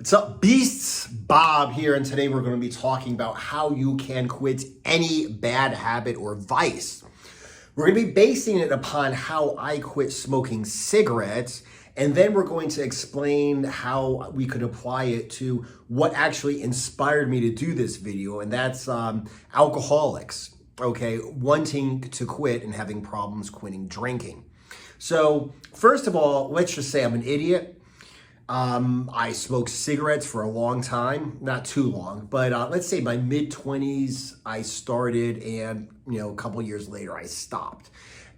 What's up, beasts? Bob here, and today we're going to be talking about how you can quit any bad habit or vice. We're going to be basing it upon how I quit smoking cigarettes, and then we're going to explain how we could apply it to what actually inspired me to do this video, and that's alcoholics, okay, wanting to quit and having problems quitting drinking. So, first of all, let's just say I'm an idiot. I smoked cigarettes for a long time, not too long, but let's say my mid-20s I started, and a couple years later I stopped.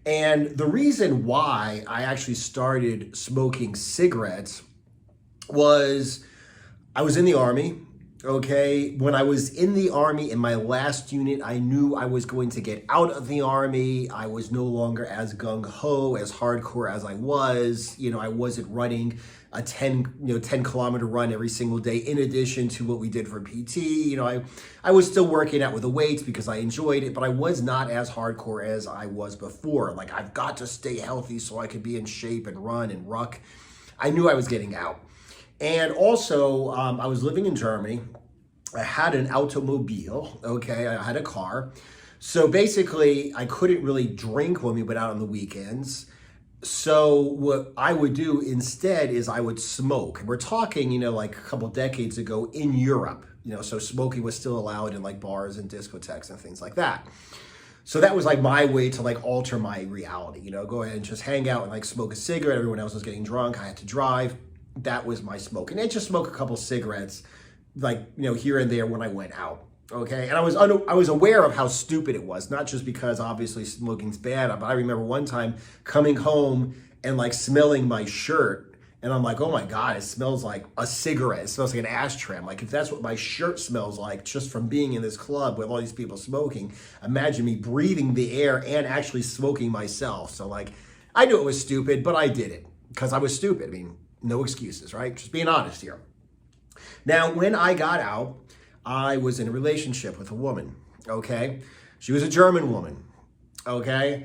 And the reason why I actually started smoking cigarettes was I was in the Army. Okay, when I was in the Army in my last unit, I knew I was going to get out of the Army. I was no longer as gung-ho, as hardcore as I was. I wasn't running a 10 kilometer run every single day in addition to what we did for PT. I was still working out with the weights because I enjoyed it, but I was not as hardcore as I was before. Like, I've got to stay healthy so I could be in shape and run and ruck. I knew I was getting out. And also, I was living in Germany. I had an automobile, okay? I had a car. So basically, I couldn't really drink when we went out on the weekends. So what I would do instead is I would smoke. We're talking, like a couple decades ago in Europe, so smoking was still allowed in like bars and discotheques and things like that. So that was like my way to like alter my reality, go ahead and just hang out and like smoke a cigarette. Everyone else was getting drunk. I had to drive. That was my smoke. And I just smoke a couple cigarettes, like, here and there when I went out. Okay. And I was aware of how stupid it was, not just because obviously smoking's bad, but I remember one time coming home and like smelling my shirt. And I'm like, oh my God, it smells like a cigarette. It smells like an ashtray. I'm like, if that's what my shirt smells like just from being in this club with all these people smoking, imagine me breathing the air and actually smoking myself. So like, I knew it was stupid, but I did it because I was stupid. I mean, no excuses, right? Just being honest here. Now, when I got out, I was in a relationship with a woman, okay? She was a German woman, okay?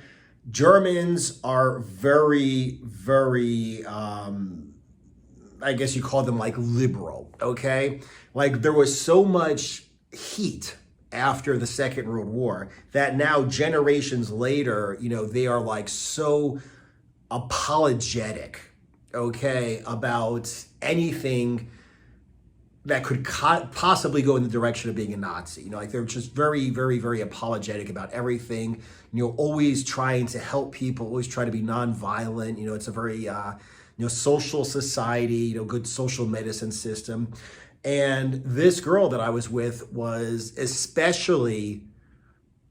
Germans are very, very, I guess you call them like liberal, okay? Like there was so much heat after the Second World War that now generations later, they are like so apologetic, okay, about anything that could possibly go in the direction of being a Nazi. Like they're just very, very, very apologetic about everything. Always trying to help people, always trying to be nonviolent. It's a very, social society, good social medicine system. And this girl that I was with was especially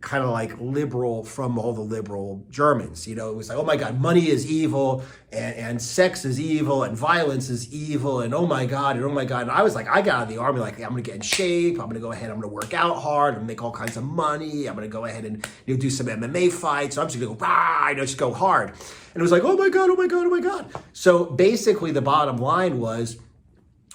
kind of like liberal from all the liberal Germans. It was like, oh my God, money is evil and sex is evil and violence is evil and oh my God. And I was like, I got out of the Army, like I'm gonna get in shape, I'm gonna go ahead, I'm gonna work out hard, I'm gonna make all kinds of money, I'm gonna go ahead and do some MMA fights, so I'm just gonna go, just go hard. And it was like, oh my God, oh my God, oh my God. So basically the bottom line was,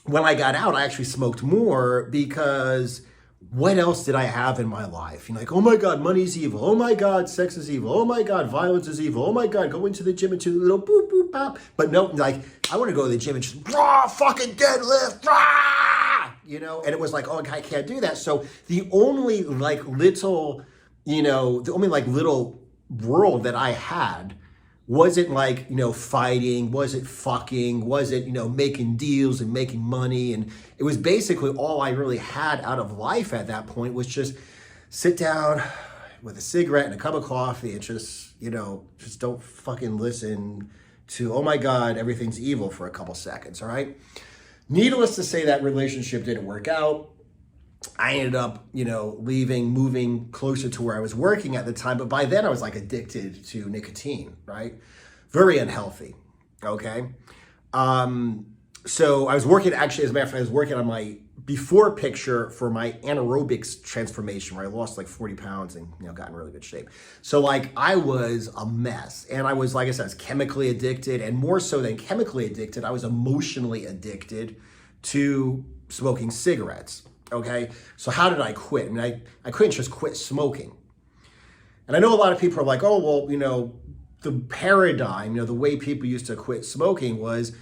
when I got out, I actually smoked more because what else did I have in my life? Like, oh my God, money's evil. Oh my God, sex is evil. Oh my God, violence is evil. Oh my God, go into the gym and do a little boop, boop, pop. But no, like, I want to go to the gym and just, fucking deadlift, and it was like, oh, I can't do that. So the only like little, little world that I had wasn't like, fighting, wasn't fucking, wasn't, making deals and making money. And it was basically all I really had out of life at that point was just sit down with a cigarette and a cup of coffee and just don't fucking listen to, oh my God, everything's evil for a couple seconds, all right? Needless to say, that relationship didn't work out. I ended up, leaving, moving closer to where I was working at the time. But by then I was like addicted to nicotine, right? Very unhealthy, okay? So I was working, actually, as a matter of fact, I was working on my before picture for my anaerobics transformation where I lost like 40 pounds and, got in really good shape. So like I was a mess. And I was, like I said, I was chemically addicted, and more so than chemically addicted, I was emotionally addicted to smoking cigarettes. Okay, so how did I quit? I mean, I couldn't just quit smoking. And I know a lot of people are like, oh, well, the paradigm, the way people used to quit smoking was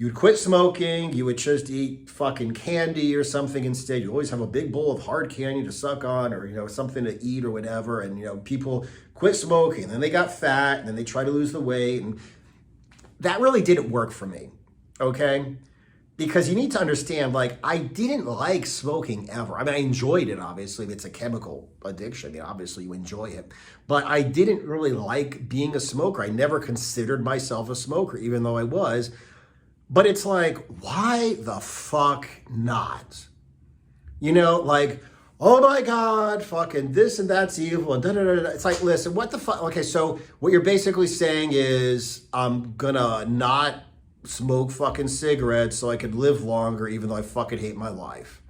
You would quit smoking, you would just eat fucking candy or something instead. You always have a big bowl of hard candy to suck on, or, something to eat or whatever. And, people quit smoking, and then they got fat, and then they try to lose the weight. And that really didn't work for me, okay? Because you need to understand, I didn't like smoking ever. I mean, I enjoyed it, obviously. It's a chemical addiction. Obviously, you enjoy it. But I didn't really like being a smoker. I never considered myself a smoker, even though I was. But it's why the fuck not? Oh my God, fucking this and that's evil and da-da-da-da. It's listen, what the fuck? Okay, so what you're basically saying is I'm gonna not smoke fucking cigarettes so I could live longer even though I fucking hate my life.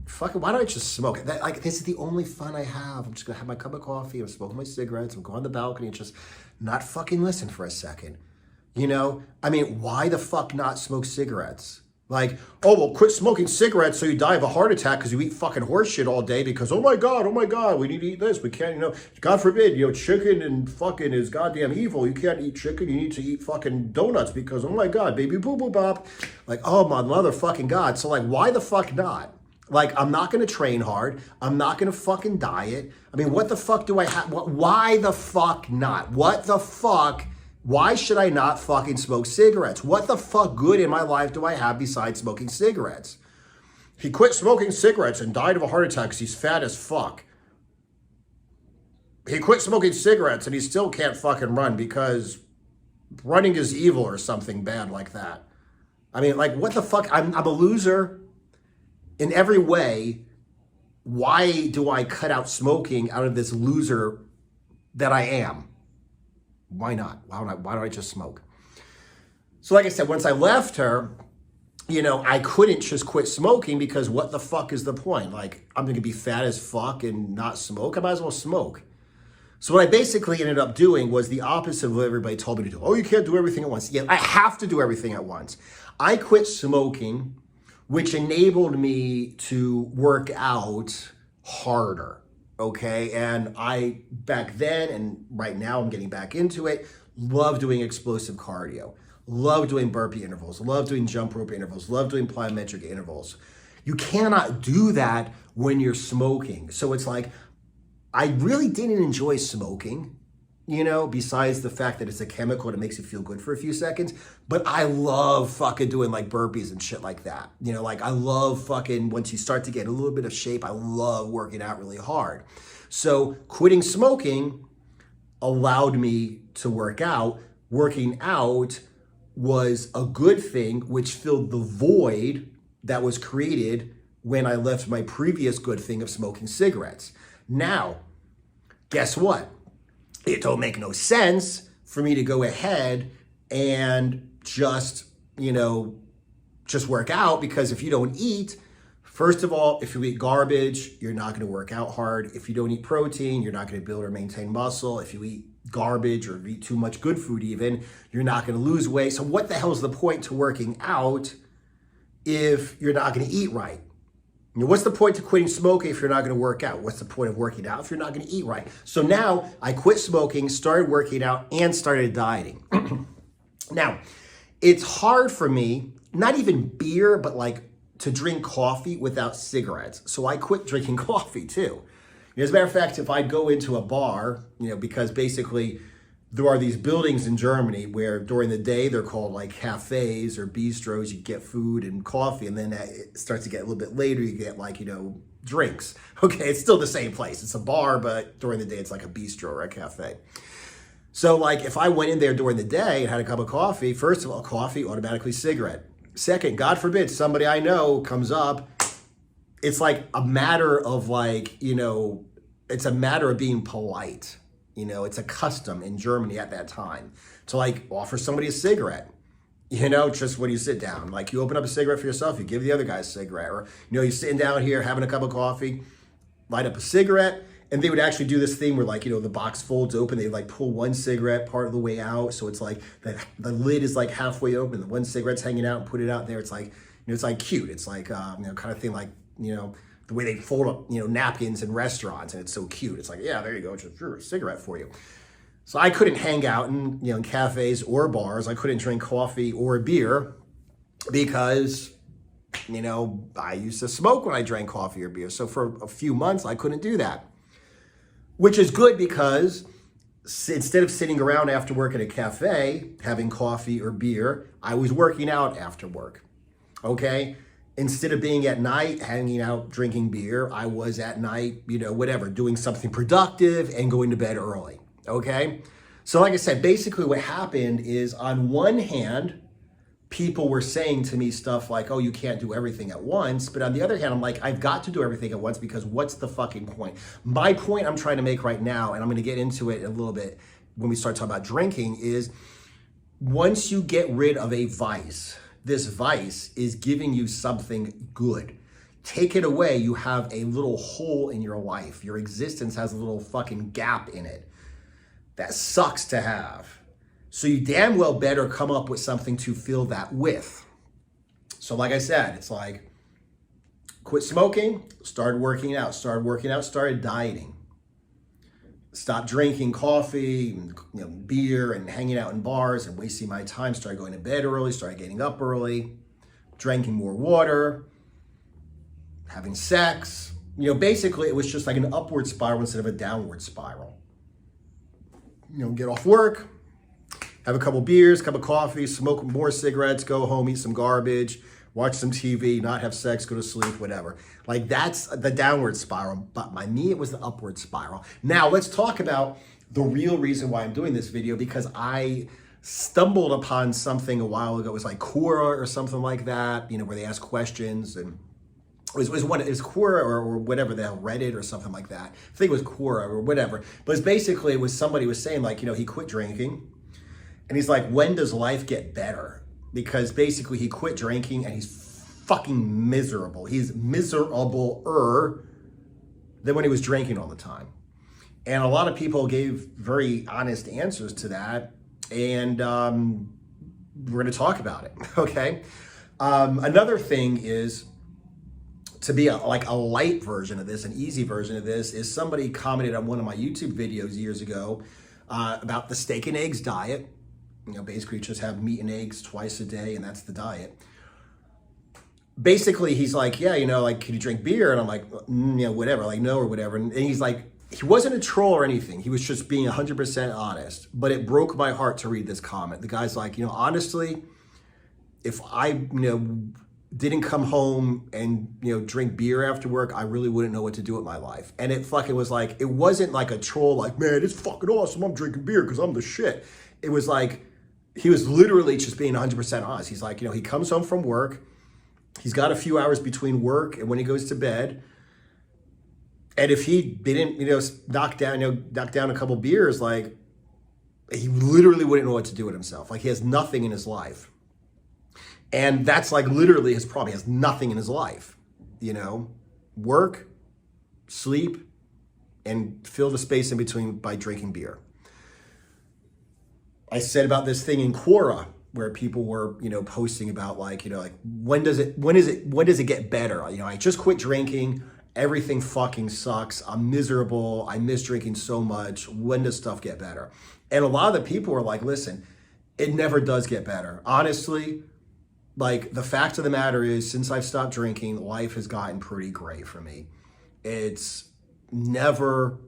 Fucking, why don't I just smoke it? This is the only fun I have. I'm just gonna have my cup of coffee, I'm smoking my cigarettes, I'm going on the balcony and just not fucking listen for a second. Why the fuck not smoke cigarettes? Quit smoking cigarettes so you die of a heart attack because you eat fucking horse shit all day because, oh my God, we need to eat this. We can't, God forbid, chicken and fucking is goddamn evil. You can't eat chicken. You need to eat fucking donuts because, oh my God, baby boo boo bop. Oh my motherfucking God. So why the fuck not? I'm not going to train hard. I'm not going to fucking diet. What the fuck do I have? Why the fuck not? What the fuck? Why should I not fucking smoke cigarettes? What the fuck good in my life do I have besides smoking cigarettes? He quit smoking cigarettes and died of a heart attack because he's fat as fuck. He quit smoking cigarettes and he still can't fucking run because running is evil or something bad like that. What the fuck? I'm a loser in every way. Why do I cut out smoking out of this loser that I am? Why not? Why don't I just smoke? So like I said, once I left her, I couldn't just quit smoking because what the fuck is the point? I'm going to be fat as fuck and not smoke? I might as well smoke. So what I basically ended up doing was the opposite of what everybody told me to do. Oh, you can't do everything at once. Yeah, I have to do everything at once. I quit smoking, which enabled me to work out harder. Okay, and I, back then and right now I'm getting back into it, love doing explosive cardio, love doing burpee intervals, love doing jump rope intervals, love doing plyometric intervals. You cannot do that when you're smoking. So it's I really didn't enjoy smoking, besides the fact that it's a chemical and it makes you feel good for a few seconds. But I love fucking doing burpees and shit like that. I love fucking, once you start to get a little bit of shape, I love working out really hard. So quitting smoking allowed me to work out. Working out was a good thing, which filled the void that was created when I left my previous good thing of smoking cigarettes. Now, guess what? It don't make no sense for me to go ahead and just work out, because if you don't eat, first of all, if you eat garbage, you're not going to work out hard. If you don't eat protein, you're not going to build or maintain muscle. If you eat garbage or eat too much good food even, you're not going to lose weight. So what the hell is the point to working out if you're not going to eat right? What's the point to quitting smoking if you're not going to work out? What's the point of working out if you're not going to eat right? So now I quit smoking, started working out, and started dieting. Now, it's hard for me, not even beer, but to drink coffee without cigarettes. So I quit drinking coffee too. As a matter of fact, if I go into a bar, because basically there are these buildings in Germany where during the day they're called cafes or bistros. You get food and coffee, and then it starts to get a little bit later. You get drinks. Okay, it's still the same place. It's a bar, but during the day it's like a bistro or a cafe. So if I went in there during the day and had a cup of coffee, first of all, coffee, automatically cigarette. Second, God forbid, somebody I know comes up. It's a matter of it's a matter of being polite. It's a custom in Germany at that time to offer somebody a cigarette, just when you sit down. You open up a cigarette for yourself, you give the other guy a cigarette. Or, you're sitting down here having a cup of coffee, light up a cigarette. And they would actually do this thing where the box folds open. They pull one cigarette part of the way out. So it's the lid is halfway open. The one cigarette's hanging out and put it out there. It's it's cute. It's kind of thing the way they fold up, napkins in restaurants, and it's so cute. It's yeah, there you go, just a cigarette for you. So I couldn't hang out in cafes or bars. I couldn't drink coffee or beer because, you know, I used to smoke when I drank coffee or beer. So for a few months, I couldn't do that, which is good because instead of sitting around after work at a cafe having coffee or beer, I was working out after work. Okay. Instead of being at night, hanging out, drinking beer, I was at night, you know, whatever, doing something productive and going to bed early. Okay. So like I said, basically what happened is on one hand, people were saying to me stuff like, oh, you can't do everything at once. But on the other hand, I'm like, I've got to do everything at once because what's the fucking point? My point I'm trying to make right now, and I'm going to get into it in a little bit when we start talking about drinking, is once you get rid of a vice, this vice is giving you something good. Take it away, you have a little hole in your life. Your existence has a little fucking gap in it. That sucks to have. So you damn well better come up with something to fill that with. So like I said, it's like, quit smoking, started working out, started dieting. Stopped drinking coffee, and, you know, beer and hanging out in bars and wasting my time, started going to bed early, started getting up early, drinking more water, having sex. You know, basically it was just like an upward spiral instead of a downward spiral. You know, get off work, have a couple beers, cup of coffee, smoke more cigarettes, go home, eat some garbage, watch some TV, not have sex, go to sleep, whatever. Like that's the downward spiral. But by me, it was the upward spiral. Now let's talk about the real reason why I'm doing this video, because I stumbled upon something a while ago. It was like Quora or something like that, you know, where they ask questions, and it was Quora or whatever the hell, Reddit or something like that. I think it was Quora or whatever. But it's basically, it was somebody was saying like, you know, he quit drinking. And he's like, when does life get better? Because basically he quit drinking and he's fucking miserable. He's miserable-er than when he was drinking all the time. And a lot of people gave very honest answers to that. And we're going to talk about it, okay? Another thing is, to be like a light version of this, an easy version of this, is somebody commented on one of my YouTube videos years ago about the steak and eggs diet. You know, basically just have meat and eggs twice a day, and that's the diet. Basically, he's like, yeah, you know, like, can you drink beer? And I'm like, you know, whatever, like, no, or whatever. And he's like, he wasn't a troll or anything. He was just being 100% honest. But it broke my heart to read this comment. The guy's like, you know, honestly, if I, you know, didn't come home and, you know, drink beer after work, I really wouldn't know what to do with my life. And it fucking was like, it wasn't like a troll, like, man, it's fucking awesome, I'm drinking beer because I'm the shit. It was like, he was literally just being 100% honest. He's like, you know, he comes home from work. He's got a few hours between work and when he goes to bed. And if he didn't, you know, knock down a couple beers, like, he literally wouldn't know what to do with himself. Like, he has nothing in his life. And that's like literally his problem. He has nothing in his life, you know, work, sleep, and fill the space in between by drinking beer. I said about this thing in Quora where people were, you know, posting about like, you know, like, when does it get better? You know, I just quit drinking. Everything fucking sucks. I'm miserable. I miss drinking so much. When does stuff get better? And a lot of the people were like, listen, it never does get better. Honestly, like, the fact of the matter is, since I've stopped drinking, life has gotten pretty gray for me. It's never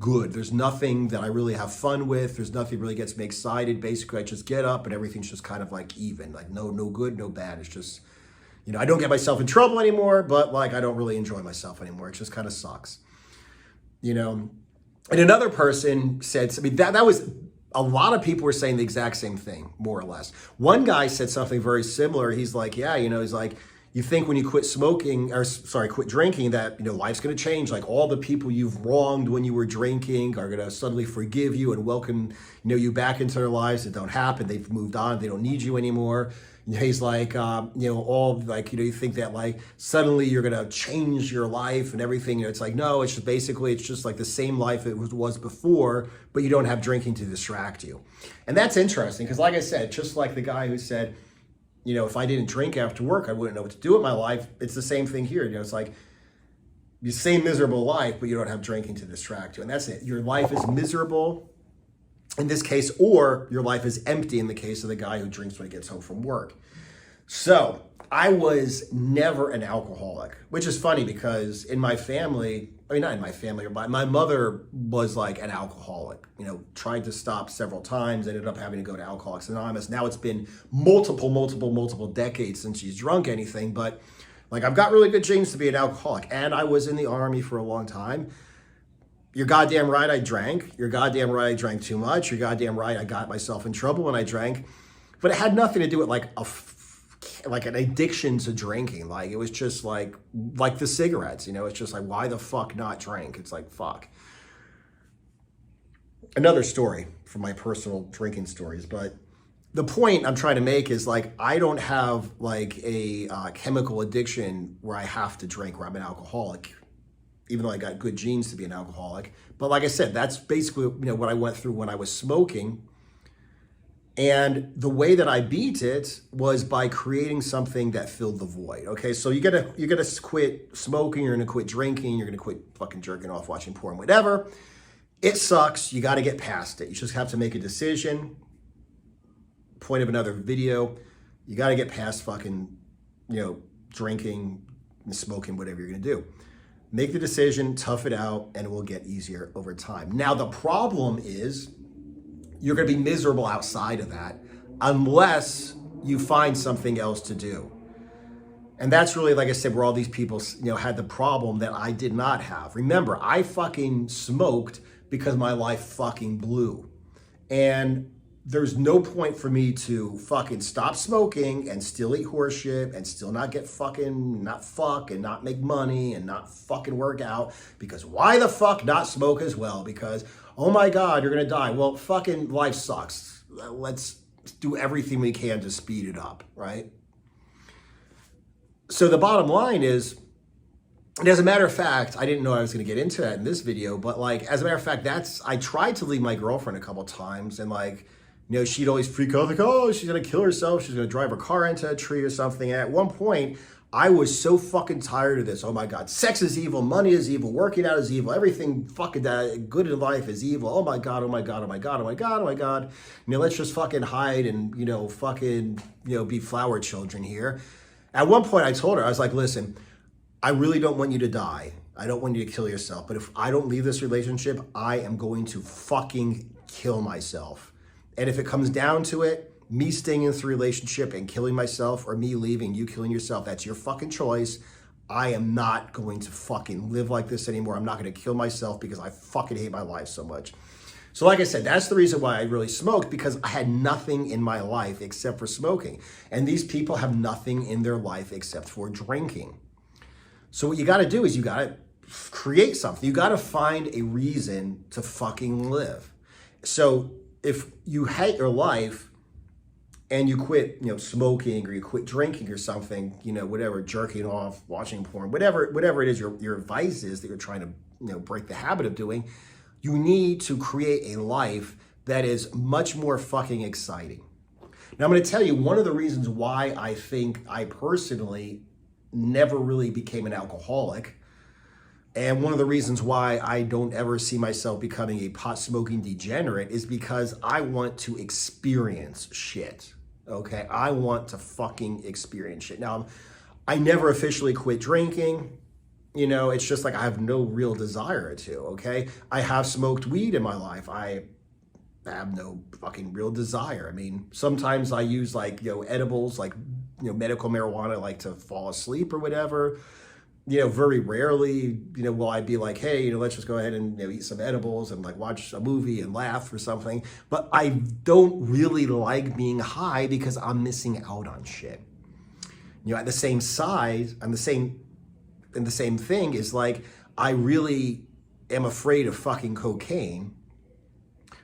good. There's nothing that I really have fun with. There's nothing really gets me excited. Basically, I just get up and everything's just kind of like even, like no good, no bad. It's just, you know, I don't get myself in trouble anymore, but like, I don't really enjoy myself anymore. It just kind of sucks, you know? And another person said, I mean, that was, a lot of people were saying the exact same thing, more or less. One guy said something very similar. He's like, yeah, you know, he's like, you think when you quit quit drinking that, you know, life's going to change. Like, all the people you've wronged when you were drinking are going to suddenly forgive you and welcome, you know, you back into their lives. It don't happen. They've moved on. They don't need you anymore. He's like, you know, all like, you know, you think that like suddenly you're going to change your life and everything. You know, it's like, no, it's just basically, it's just like the same life it was before, but you don't have drinking to distract you. And that's interesting because, like I said, just like the guy who said, you know, if I didn't drink after work, I wouldn't know what to do with my life. It's the same thing here. You know, it's like the same miserable life, but you don't have drinking to distract you. And that's it. Your life is miserable in this case, or your life is empty in the case of the guy who drinks when he gets home from work. So I was never an alcoholic, which is funny because in my family, I mean, not in my family, but my mother was like an alcoholic, tried to stop several times, ended up having to go to Alcoholics Anonymous. Now it's been multiple decades since she's drunk anything, but like I've got really good genes to be an alcoholic. And I was in the Army for a long time. You're goddamn right I drank. You're goddamn right I drank too much. You're goddamn right I got myself in trouble when I drank. But it had nothing to do with like an addiction to drinking. Like it was just like the cigarettes, it's just like, why the fuck not drink? It's like, fuck. Another story from my personal drinking stories, but the point I'm trying to make is like, I don't have like a chemical addiction where I have to drink, where I'm an alcoholic, even though I got good genes to be an alcoholic. But like I said, that's basically, what I went through when I was smoking. And the way that I beat it was by creating something that filled the void. Okay, so you gotta quit smoking, you're gonna quit drinking, you're gonna quit fucking jerking off, watching porn, whatever. It sucks. You gotta get past it. You just have to make a decision. Point of another video, you gotta get past fucking, drinking and smoking, whatever you're gonna do. Make the decision, tough it out, and it will get easier over time. Now the problem is, you're going to be miserable outside of that unless you find something else to do. And that's really, like I said, where all these people, had the problem that I did not have. Remember, I fucking smoked because my life fucking blew. And there's no point for me to fucking stop smoking and still eat horseshit and still not get not fuck and not make money and not fucking work out, because why the fuck not smoke as well? Because, oh my God, you're gonna die. Well, fucking life sucks. Let's do everything we can to speed it up, right? So the bottom line is, and as a matter of fact, I didn't know I was gonna get into that in this video, but like, as a matter of fact, I tried to leave my girlfriend a couple of times, and like, she'd always freak out, like, oh, she's gonna kill herself, she's gonna drive her car into a tree or something. And at one point, I was so fucking tired of this. Oh my God, sex is evil, money is evil, working out is evil, everything fucking good in life is evil. Oh my God, oh my God, oh my God, oh my God, oh my God. Let's just fucking hide and, be flower children here. At one point I told her, I was like, listen, I really don't want you to die. I don't want you to kill yourself. But if I don't leave this relationship, I am going to fucking kill myself. And if it comes down to it, me staying in this relationship and killing myself, or me leaving, you killing yourself, that's your fucking choice. I am not going to fucking live like this anymore. I'm not going to kill myself because I fucking hate my life so much. So like I said, that's the reason why I really smoked, because I had nothing in my life except for smoking. And these people have nothing in their life except for drinking. So what you got to do is you got to create something. You got to find a reason to fucking live. So if you hate your life and you quit, smoking, or you quit drinking or something, whatever, jerking off, watching porn, whatever it is your vice is that you're trying to, break the habit of doing, you need to create a life that is much more fucking exciting. Now I'm going to tell you one of the reasons why I think I personally never really became an alcoholic. And one of the reasons why I don't ever see myself becoming a pot smoking degenerate is because I want to experience shit, okay? I want to fucking experience shit. Now, I never officially quit drinking. It's just like I have no real desire to, okay? I have smoked weed in my life. I have no fucking real desire. I mean, sometimes I use like, edibles, like, medical marijuana, like to fall asleep or whatever. Very rarely, will I be like, hey, let's just go ahead and eat some edibles and like watch a movie and laugh or something. But I don't really like being high because I'm missing out on shit. At the same size, and the same thing is like, I really am afraid of fucking cocaine,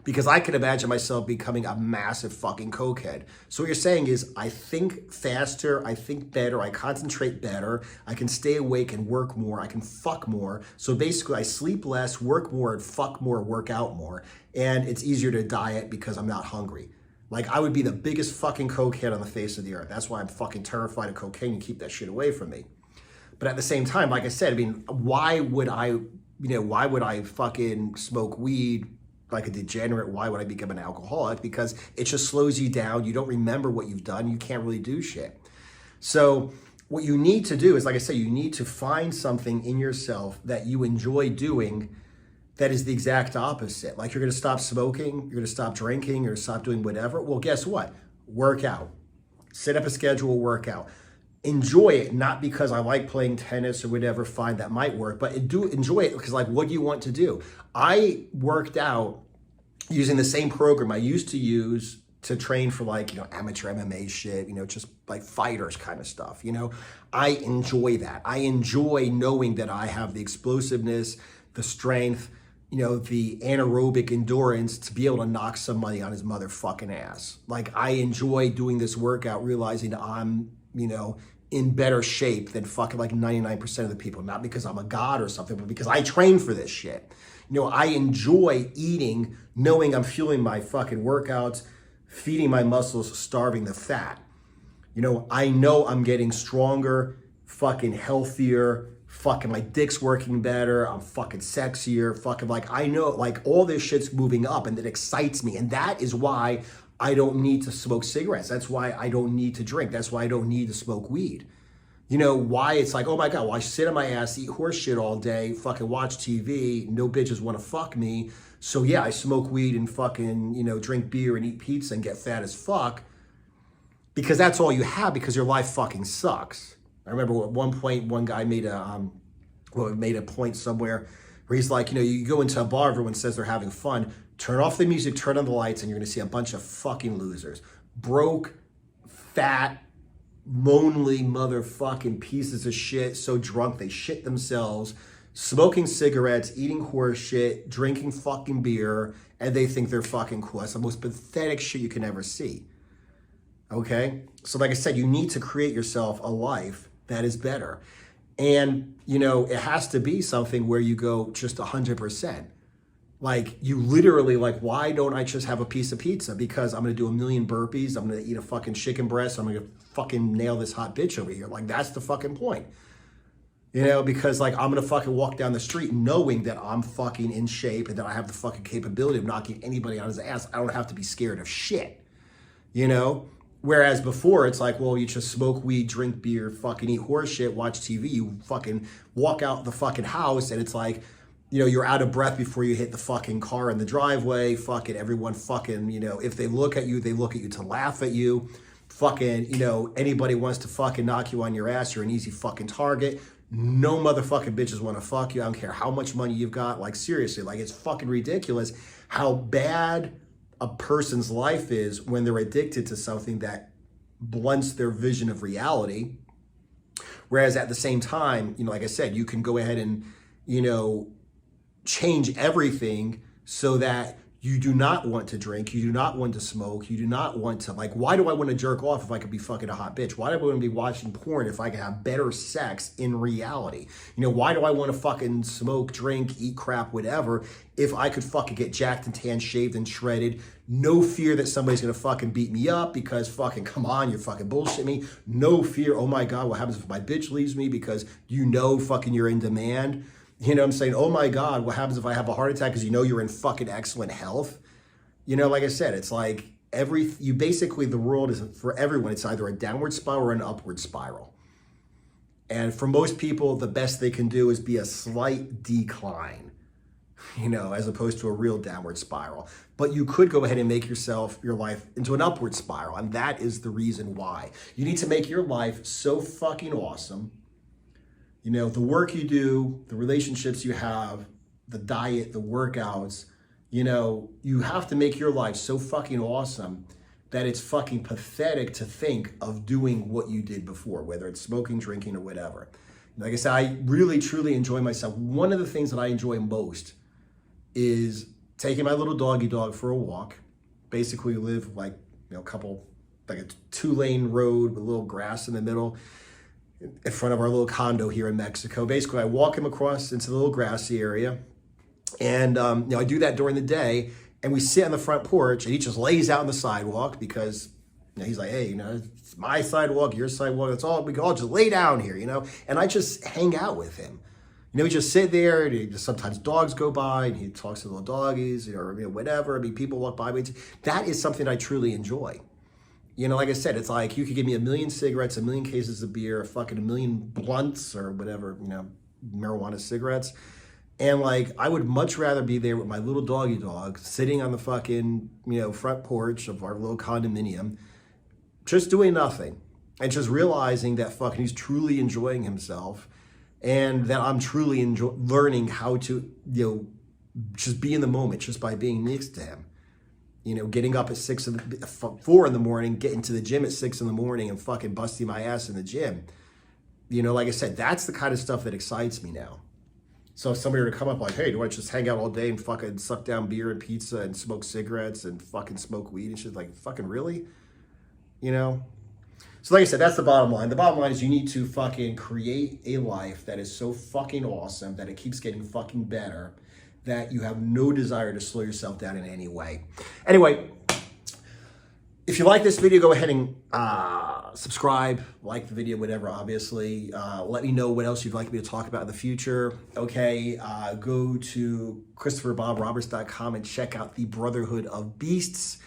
because I can imagine myself becoming a massive fucking cokehead. So what you're saying is, I think faster, I think better, I concentrate better, I can stay awake and work more, I can fuck more. So basically I sleep less, work more, and fuck more, work out more. And it's easier to diet because I'm not hungry. Like, I would be the biggest fucking cokehead on the face of the earth. That's why I'm fucking terrified of cocaine and keep that shit away from me. But at the same time, like I said, I mean, why would I fucking smoke weed like a degenerate? Why would I become an alcoholic? Because it just slows you down. You don't remember what you've done. You can't really do shit. So what you need to do is, like I said, you need to find something in yourself that you enjoy doing that is the exact opposite. Like, you're going to stop smoking, you're going to stop drinking, you're going to stop doing whatever. Well, guess what? Work out. Set up a schedule, work out. Enjoy it, not because I like playing tennis or whatever, fine, that might work, but do enjoy it because, like, what do you want to do? I worked out using the same program I used to use to train for, like, amateur MMA shit, just like fighters kind of stuff, I enjoy that. I enjoy knowing that I have the explosiveness, the strength, the anaerobic endurance to be able to knock somebody on his motherfucking ass. Like, I enjoy doing this workout, realizing I'm, in better shape than fucking like 99% of the people. Not because I'm a god or something, but because I train for this shit. I enjoy eating, knowing I'm fueling my fucking workouts, feeding my muscles, starving the fat. I know I'm getting stronger, fucking healthier, fucking my dick's working better, I'm fucking sexier, fucking like, I know, like, all this shit's moving up and it excites me. And that is why I don't need to smoke cigarettes. That's why I don't need to drink. That's why I don't need to smoke weed. Why it's like, oh my God, well, I sit on my ass, eat horse shit all day, fucking watch TV, no bitches want to fuck me. So yeah, I smoke weed and fucking, drink beer and eat pizza and get fat as fuck because that's all you have, because your life fucking sucks. I remember at one point, one guy made a point somewhere where he's like, you go into a bar, everyone says they're having fun, turn off the music, turn on the lights, and you're gonna see a bunch of fucking losers. Broke, fat, lonely motherfucking pieces of shit, so drunk they shit themselves, smoking cigarettes, eating horse shit, drinking fucking beer, and they think they're fucking cool. That's the most pathetic shit you can ever see. Okay? So like I said, you need to create yourself a life that is better. And, it has to be something where you go just 100%. Like, you literally, like, why don't I just have a piece of pizza? Because I'm going to do a million burpees. I'm going to eat a fucking chicken breast. I'm going to fucking nail this hot bitch over here. Like, that's the fucking point. Because, like, I'm going to fucking walk down the street knowing that I'm fucking in shape and that I have the fucking capability of knocking anybody on his ass. I don't have to be scared of shit. Whereas before, it's like, well, you just smoke weed, drink beer, fucking eat horse shit, watch TV. You fucking walk out the fucking house and it's like, you're out of breath before you hit the fucking car in the driveway. Fucking everyone fucking, if they look at you, they look at you to laugh at you. Fucking, anybody wants to fucking knock you on your ass, you're an easy fucking target. No motherfucking bitches want to fuck you. I don't care how much money you've got. Like, seriously, like, it's fucking ridiculous how bad a person's life is when they're addicted to something that blunts their vision of reality. Whereas at the same time, like I said, you can go ahead and, change everything so that you do not want to drink, you do not want to smoke, you do not want to, like, why do I want to jerk off if I could be fucking a hot bitch? Why do I want to be watching porn if I can have better sex in reality? Why do I want to fucking smoke, drink, eat crap, whatever, if I could fucking get jacked and tan, shaved and shredded? No fear that somebody's going to fucking beat me up because fucking, come on, you're fucking bullshit me. No fear, oh my God, what happens if my bitch leaves me because fucking you're in demand? You know what I'm saying? Oh my God, what happens if I have a heart attack because you're in fucking excellent health? Like I said, it's like the world is, for everyone, it's either a downward spiral or an upward spiral. And for most people, the best they can do is be a slight decline, as opposed to a real downward spiral. But you could go ahead and make your life into an upward spiral. And that is the reason why. You need to make your life so fucking awesome. The work you do, the relationships you have, the diet, the workouts, you have to make your life so fucking awesome that it's fucking pathetic to think of doing what you did before, whether it's smoking, drinking, or whatever. Like I said, I really, truly enjoy myself. One of the things that I enjoy most is taking my little doggy dog for a walk. Basically, we live like, a 2-lane road with a little grass in the middle, in front of our little condo here in Mexico. Basically, I walk him across into the little grassy area. And, I do that during the day. And we sit on the front porch and he just lays out on the sidewalk because, he's like, hey, it's my sidewalk, your sidewalk. That's all. We can all just lay down here, And I just hang out with him. We just sit there and sometimes dogs go by and he talks to little doggies or whatever. People walk by. That is something I truly enjoy. You know, like I said, it's like you could give me 1,000,000 cigarettes, 1,000,000 cases of beer, fucking 1,000,000 blunts or whatever, you know, marijuana cigarettes. And like, I would much rather be there with my little doggy dog sitting on the fucking, you know, front porch of our little condominium, just doing nothing and just realizing that fucking he's truly enjoying himself and that I'm truly learning how to, you know, just be in the moment just by being next to him. You know, getting up at 4 in the morning, getting to the gym at 6 in the morning and fucking busting my ass in the gym. You know, like I said, that's the kind of stuff that excites me now. So if somebody were to come up like, hey, do you want to just hang out all day and fucking suck down beer and pizza and smoke cigarettes and fucking smoke weed and shit, like, fucking really? You know? So like I said, that's the bottom line. The bottom line is you need to fucking create a life that is so fucking awesome that it keeps getting fucking better, that you have no desire to slow yourself down in any way. Anyway, if you like this video, go ahead and subscribe, like the video, whatever, obviously. Let me know what else you'd like me to talk about in the future. Okay, go to ChristopherBobRoberts.com and check out the Brotherhood of Beasts.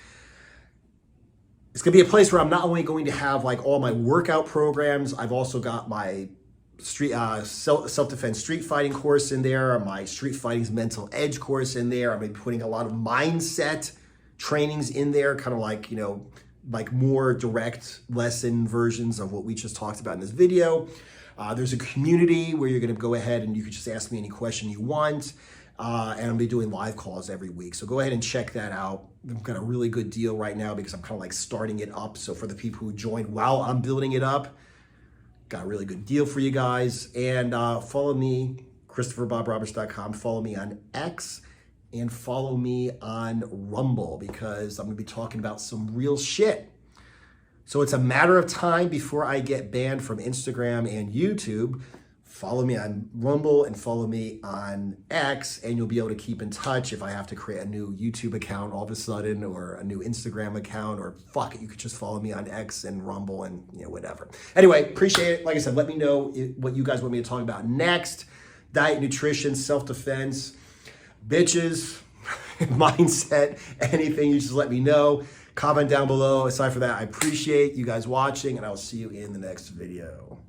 It's going to be a place where I'm not only going to have like all my workout programs, I've also got my street self-defense street fighting course in there, my street fighting's mental edge course in there. I'm going to be putting a lot of mindset trainings in there, kind of like, you know, like more direct lesson versions of what we just talked about in this video. There's a community where you're going to go ahead and you can just ask me any question you want. And I'll be doing live calls every week. So go ahead and check that out. I've got a really good deal right now because I'm kind of like starting it up. So for the people who joined while I'm building it up, got a really good deal for you guys. And follow me, ChristopherBobRoberts.com. Follow me on X and follow me on Rumble because I'm going to be talking about some real shit. So it's a matter of time before I get banned from Instagram and YouTube. Follow me on Rumble and follow me on X, and you'll be able to keep in touch if I have to create a new YouTube account all of a sudden or a new Instagram account, or fuck it, you could just follow me on X and Rumble and, you know, whatever. Anyway, appreciate it. Like I said, let me know what you guys want me to talk about next. Diet, nutrition, self-defense, bitches, mindset, anything, you just let me know. Comment down below. Aside from that, I appreciate you guys watching, and I will see you in the next video.